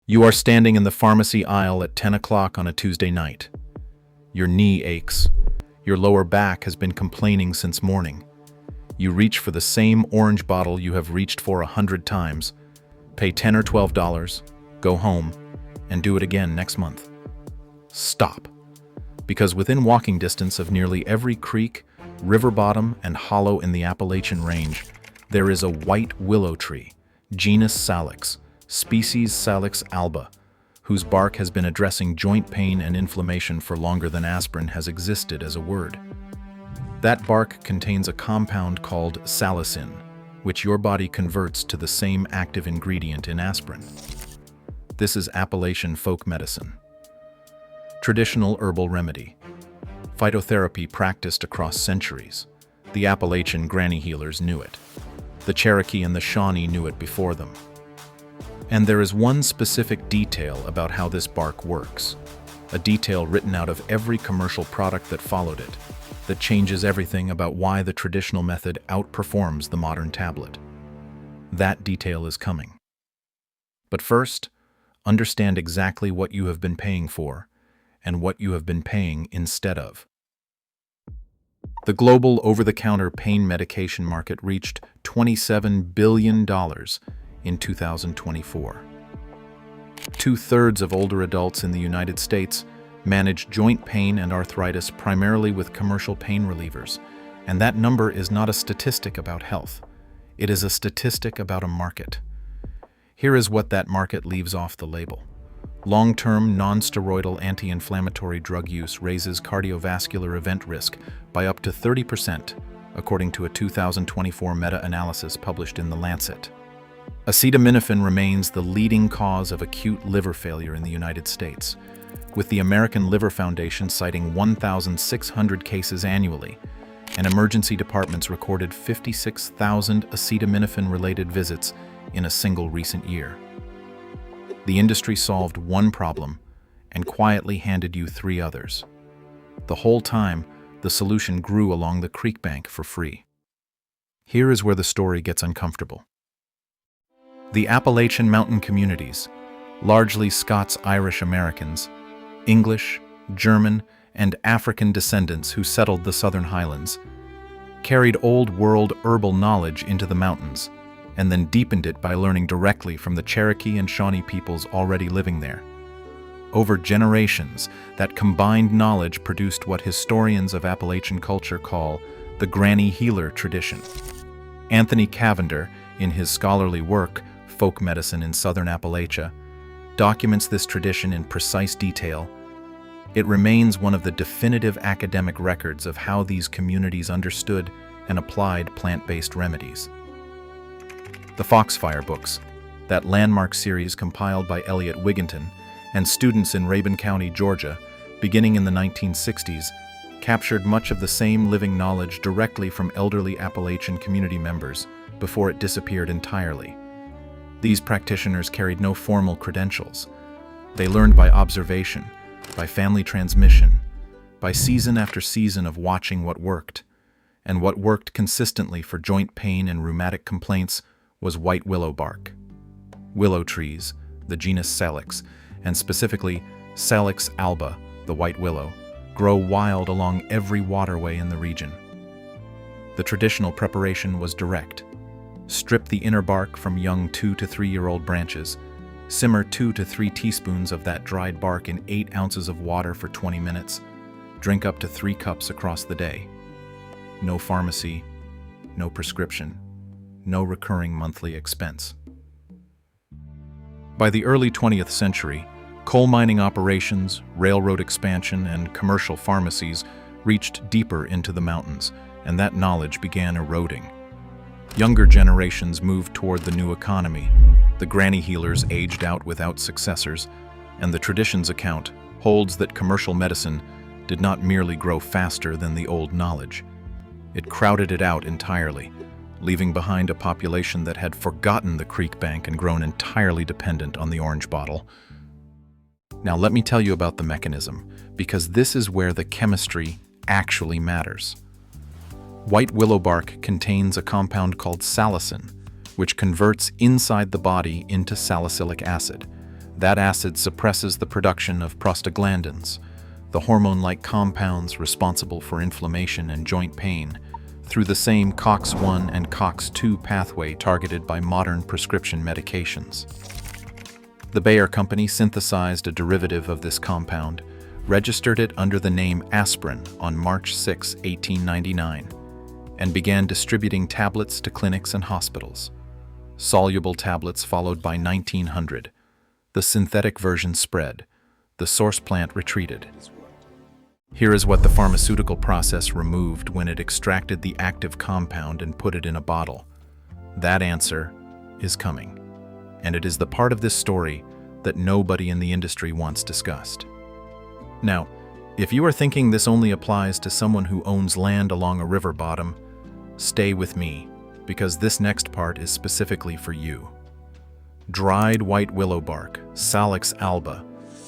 You are standing in the pharmacy aisle at 10 o'clock on a Tuesday night. Your knee aches. Your lower back has been complaining since morning. You reach for the same orange bottle you have reached for 100 times, pay $10 or $12, go home, and do it again next month. Stop. Because within walking distance of nearly every creek, river bottom, and hollow in the Appalachian range, there is a white willow tree, genus Salix, species Salix alba, whose bark has been addressing joint pain and inflammation for longer than aspirin has existed as a word. That bark contains a compound called salicin, which your body converts to the same active ingredient in aspirin. This is Appalachian folk medicine. Traditional herbal remedy. Phytotherapy practiced across centuries. The Appalachian granny healers knew it. The Cherokee and the Shawnee knew it before them. And there is one specific detail about how this bark works, a detail written out of every commercial product that followed it, that changes everything about why the traditional method outperforms the modern tablet. That detail is coming. But first, understand exactly what you have been paying for and what you have been paying instead of. The global over-the-counter pain medication market reached $27 billion in 2024. Two-thirds of older adults in the United States manage joint pain and arthritis primarily with commercial pain relievers, and that number is not a statistic about health. It is a statistic about a market. Here is what that market leaves off the label. Long-term non-steroidal anti-inflammatory drug use raises cardiovascular event risk by up to 30%, according to a 2024 meta-analysis published in The Lancet. Acetaminophen remains the leading cause of acute liver failure in the United States, with the American Liver Foundation citing 1,600 cases annually, and emergency departments recorded 56,000 acetaminophen-related visits in a single recent year. The industry solved one problem and quietly handed you 3 others. The whole time, the solution grew along the creek bank for free. Here is where the story gets uncomfortable. The Appalachian mountain communities, largely Scots-Irish Americans, English, German, and African descendants who settled the Southern Highlands, carried Old World herbal knowledge into the mountains, and then deepened it by learning directly from the Cherokee and Shawnee peoples already living there. Over generations, that combined knowledge produced what historians of Appalachian culture call the granny healer tradition. Anthony Cavender, in his scholarly work, Folk Medicine in Southern Appalachia, documents this tradition in precise detail. It remains one of the definitive academic records of how these communities understood and applied plant-based remedies. The Foxfire Books, that landmark series compiled by Elliot Wigginton and students in Rabun County, Georgia, beginning in the 1960s, captured much of the same living knowledge directly from elderly Appalachian community members before it disappeared entirely. These practitioners carried no formal credentials. They learned by observation, by family transmission, by season after season of watching what worked. And what worked consistently for joint pain and rheumatic complaints was white willow bark. Willow trees, the genus Salix, and specifically Salix alba, the white willow, grow wild along every waterway in the region. The traditional preparation was direct. Strip the inner bark from young 2 to 3-year-old branches. Simmer 2 to 3 teaspoons of that dried bark in 8 ounces of water for 20 minutes. Drink up to 3 cups across the day. No pharmacy, no prescription, no recurring monthly expense. By the early 20th century, coal mining operations, railroad expansion, and commercial pharmacies reached deeper into the mountains, and that knowledge began eroding. Younger generations moved toward the new economy. The granny healers aged out without successors, and the tradition's account holds that commercial medicine did not merely grow faster than the old knowledge. It crowded it out entirely, leaving behind a population that had forgotten the creek bank and grown entirely dependent on the orange bottle. Now let me tell you about the mechanism, because this is where the chemistry actually matters. White willow bark contains a compound called salicin, which converts inside the body into salicylic acid. That acid suppresses the production of prostaglandins, the hormone-like compounds responsible for inflammation and joint pain, through the same COX-1 and COX-2 pathway targeted by modern prescription medications. The Bayer company synthesized a derivative of this compound, registered it under the name Aspirin on March 6, 1899, and began distributing tablets to clinics and hospitals. Soluble tablets followed by 1900. The synthetic version spread. The source plant retreated. Here is what the pharmaceutical process removed when it extracted the active compound and put it in a bottle. That answer is coming. And it is the part of this story that nobody in the industry wants discussed. Now, if you are thinking this only applies to someone who owns land along a river bottom, stay with me, because this next part is specifically for you. Dried white willow bark, Salix alba,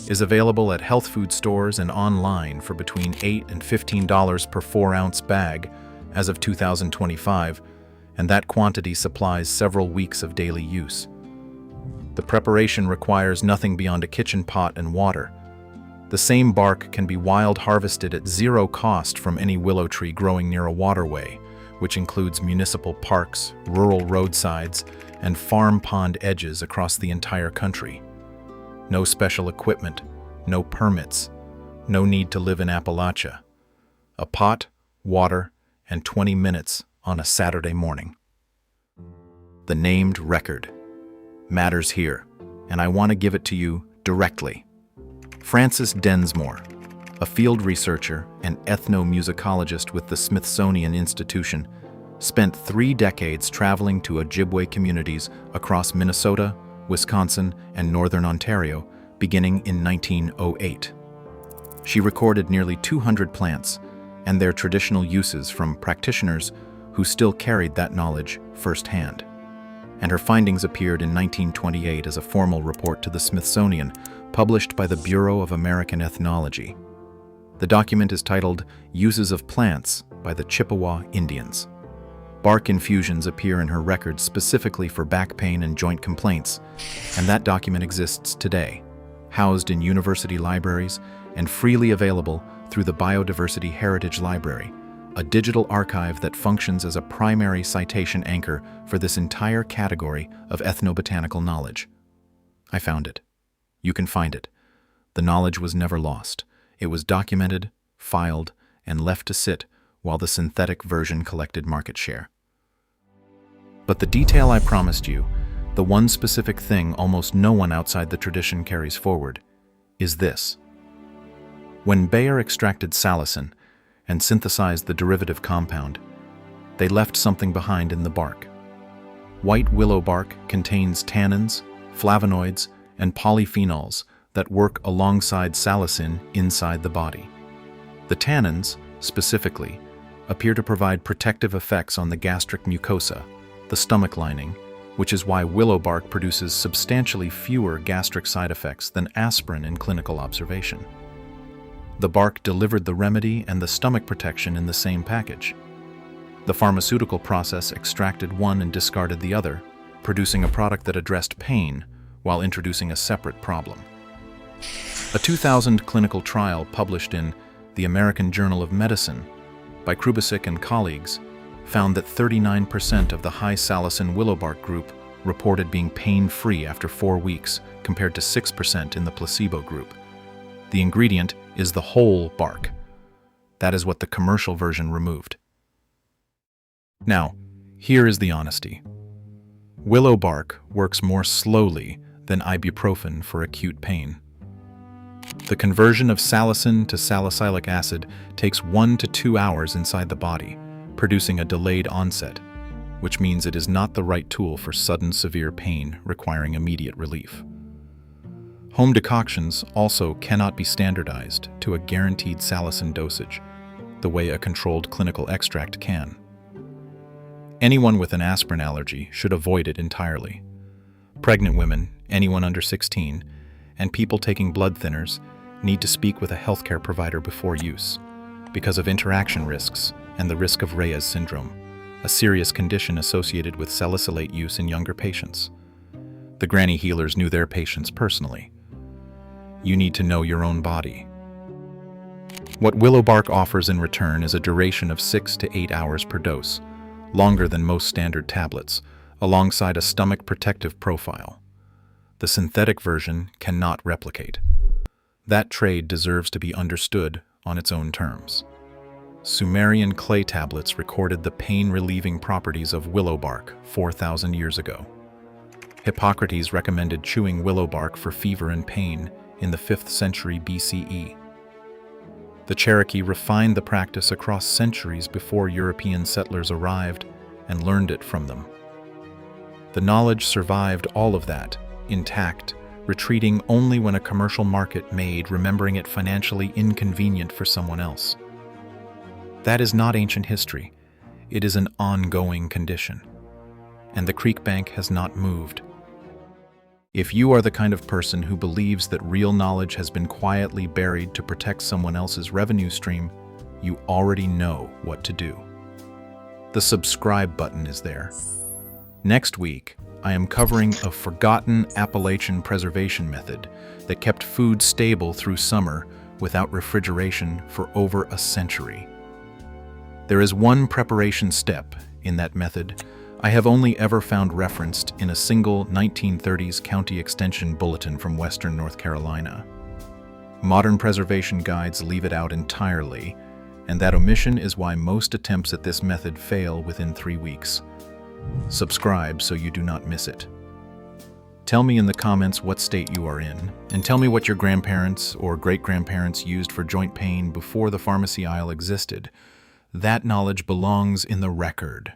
is available at health food stores and online for between $8 and $15 per 4-ounce bag as of 2025, and that quantity supplies several weeks of daily use. The preparation requires nothing beyond a kitchen pot and water. The same bark can be wild harvested at zero cost from any willow tree growing near a waterway, which includes municipal parks, rural roadsides, and farm pond edges across the entire country. No special equipment, no permits, no need to live in Appalachia. A pot, water, and 20 minutes on a Saturday morning. The named record matters here, and I want to give it to you directly. Francis Densmore, a field researcher and ethnomusicologist with the Smithsonian Institution, spent 3 decades traveling to Ojibwe communities across Minnesota, Wisconsin, and northern Ontario, beginning in 1908. She recorded nearly 200 plants and their traditional uses from practitioners who still carried that knowledge firsthand. And her findings appeared in 1928 as a formal report to the Smithsonian, published by the Bureau of American Ethnology. The document is titled Uses of Plants by the Chippewa Indians. Bark infusions appear in her records specifically for back pain and joint complaints, and that document exists today, housed in university libraries and freely available through the Biodiversity Heritage Library, a digital archive that functions as a primary citation anchor for this entire category of ethnobotanical knowledge. I found it. You can find it. The knowledge was never lost. It was documented, filed, and left to sit while the synthetic version collected market share. But the detail I promised you, the one specific thing almost no one outside the tradition carries forward, is this. When Bayer extracted salicin and synthesized the derivative compound, they left something behind in the bark. White willow bark contains tannins, flavonoids, and polyphenols that work alongside salicin inside the body. The tannins, specifically, appear to provide protective effects on the gastric mucosa, the stomach lining, which is why willow bark produces substantially fewer gastric side effects than aspirin in clinical observation. The bark delivered the remedy and the stomach protection in the same package. The pharmaceutical process extracted one and discarded the other, producing a product that addressed pain while introducing a separate problem. A 2000 clinical trial published in the American Journal of Medicine by Krubasic and colleagues found that 39% of the high salicin willow bark group reported being pain-free after 4 weeks, compared to 6% in the placebo group. The ingredient is the whole bark. That is what the commercial version removed. Now, here is the honesty. Willow bark works more slowly than ibuprofen for acute pain. The conversion of salicin to salicylic acid takes 1 to 2 hours inside the body, producing a delayed onset, which means it is not the right tool for sudden severe pain requiring immediate relief. Home decoctions also cannot be standardized to a guaranteed salicin dosage, the way a controlled clinical extract can. Anyone with an aspirin allergy should avoid it entirely. Pregnant women, anyone under 16, and people taking blood thinners need to speak with a healthcare provider before use, because of interaction risks and the risk of Reyes syndrome, a serious condition associated with salicylate use in younger patients. The granny healers knew their patients personally, You need to know your own body. What willow bark offers in return is a duration of 6 to 8 hours per dose, longer than most standard tablets, alongside a stomach protective profile. The synthetic version cannot replicate. That trade deserves to be understood on its own terms. Sumerian clay tablets recorded the pain-relieving properties of willow bark 4,000 years ago. Hippocrates recommended chewing willow bark for fever and pain in the 5th century BCE. The Cherokee refined the practice across centuries before European settlers arrived and learned it from them. The knowledge survived all of that, intact, retreating only when a commercial market made remembering it financially inconvenient for someone else. That is not ancient history. It is an ongoing condition. And the creek bank has not moved. If you are the kind of person who believes that real knowledge has been quietly buried to protect someone else's revenue stream, you already know what to do. The subscribe button is there. Next week, I am covering a forgotten Appalachian preservation method that kept food stable through summer without refrigeration for over a century. There is one preparation step in that method I have only ever found referenced in a single 1930s county extension bulletin from Western North Carolina. Modern preservation guides leave it out entirely, and that omission is why most attempts at this method fail within 3 weeks. Subscribe so you do not miss it. Tell me in the comments what state you are in, and tell me what your grandparents or great-grandparents used for joint pain before the pharmacy aisle existed. That knowledge belongs in the record.